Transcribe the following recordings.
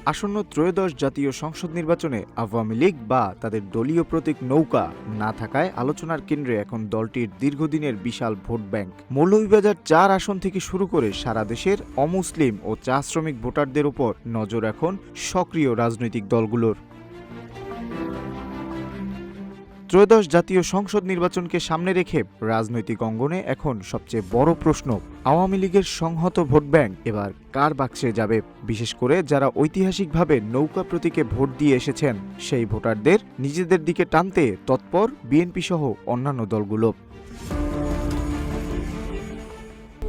আসন্ন ত্রয়োদশ জাতীয় সংসদ নির্বাচনে আওয়ামী লীগ বা তাদের দলীয় প্রতীক নৌকা না থাকায় আলোচনার কেন্দ্রে এখন দলটির দীর্ঘদিনের বিশাল ভোট ব্যাংক। মৌলভীবাজার ৪ আসন থেকে শুরু করে সারা দেশের অমুসলিম ও চা শ্রমিক ভোটারদের উপর নজর এখন সক্রিয় রাজনৈতিক দলগুলোর। ত্রয়োদশ জাতীয় সংসদ নির্বাচনকে সামনে রেখে রাজনৈতিক অঙ্গনে এখন সবচেয়ে বড় প্রশ্ন, আওয়ামী লীগের সংহত ভোট ব্যাংক এবার কার বাক্সে যাবে। বিশেষ করে যারা ঐতিহাসিকভাবে নৌকা প্রতীকে ভোট দিয়ে এসেছেন সেই ভোটারদের নিজেদের দিকে টানতে তৎপর বিএনপি সহ অন্যান্য দলগুলো।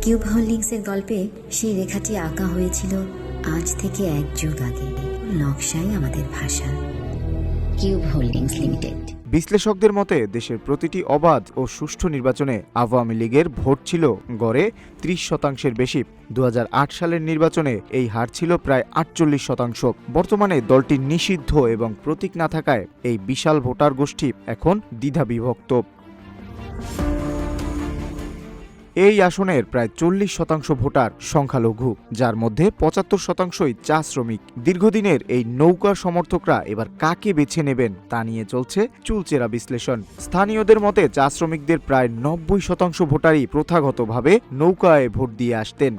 কিউব হোল্ডিংসের গল্পে সেই রেখাটি আঁকা হয়েছিল আজ থেকে ১ যুগ আগে। নকশাই আমাদের ভাষা। Cube holdings limited. বিশ্লেষকদের মতে দেশের প্রতিটি অবাধ ও সুষ্ঠু নির্বাচনে আওয়ামী লীগের ভোট ছিল গড়ে ৩০% বেশি। ২০০৮ সালের নির্বাচনে এই হার ছিল প্রায় ৪৮%। বর্তমানে দলটি নিষিদ্ধ এবং প্রতীক না থাকায় এই বিশাল ভোটার গোষ্ঠী এখন দ্বিধাবিভক্ত। এই আসনের প্রায় ৪০% ভোটার সংখ্যালঘু, যার মধ্যে ৭৫%ই চা শ্রমিক। দীর্ঘদিনের এই নৌকা সমর্থকরা এবার কাকে বেছে নেবেন তা নিয়ে চলছে চুলচেরা বিশ্লেষণ। স্থানীয়দের মতে চা শ্রমিকদের প্রায় ৯০% ভোটারই প্রথাগতভাবে নৌকায় ভোট দিয়ে আসতেন।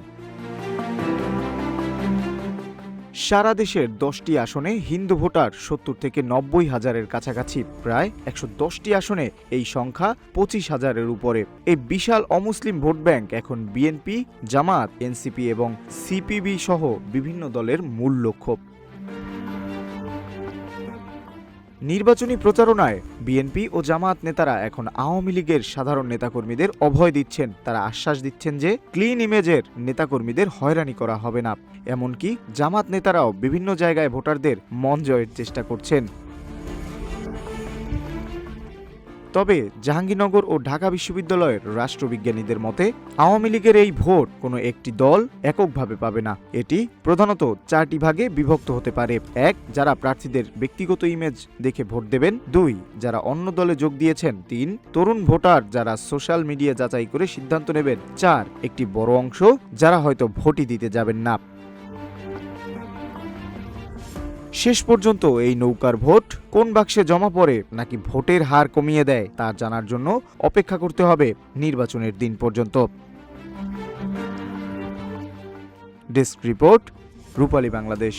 সারা দেশের ১০টি আসনে হিন্দু ভোটার ৭০ থেকে ৯০ হাজারের কাছাকাছি। প্রায় ১১০টি আসনে এই সংখ্যা ২৫ হাজারের উপরে। এই বিশাল অমুসলিম ভোট ব্যাংক এখন বিএনপি, জামাত, এনসিপি এবং সিপিবি সহ বিভিন্ন দলের মূল লক্ষ্য। নির্বাচনী প্রচারণায় বিএনপি ও জামাত নেতারা এখন আওয়ামী লীগের সাধারণ নেতাকর্মীদের অভয় দিচ্ছেন। তারা আশ্বাস দিচ্ছেন যে ক্লিন ইমেজের নেতাকর্মীদের হয়রানি করা হবে না। এমনকি জামাত নেতারাও বিভিন্ন জায়গায় ভোটারদের মন জয়ের চেষ্টা করছেন। তবে জাহাঙ্গীরনগর ও ঢাকা বিশ্ববিদ্যালয়ের রাষ্ট্রবিজ্ঞানীদের মতে আওয়ামী লীগের এই ভোট কোনো একটি দল এককভাবে পাবে না। এটি প্রধানত ৪টি ভাগে বিভক্ত হতে পারে। ১. যারা প্রার্থীদের ব্যক্তিগত ইমেজ দেখে ভোট দেবেন। ২. যারা অন্য দলে যোগ দিয়েছেন। ৩. তরুণ ভোটার যারা সোশ্যাল মিডিয়া যাচাই করে সিদ্ধান্ত নেবেন। ৪. একটি বড় অংশ যারা হয়তো ভোটই দিতে যাবেন না। শেষ পর্যন্ত এই নৌকার ভোট কোন বাক্সে জমা পড়ে নাকি ভোটের হার কমিয়ে দেয় তা জানার জন্য অপেক্ষা করতে হবে নির্বাচনের দিন পর্যন্ত। ডেস্ক রিপোর্ট, রূপালী বাংলাদেশ।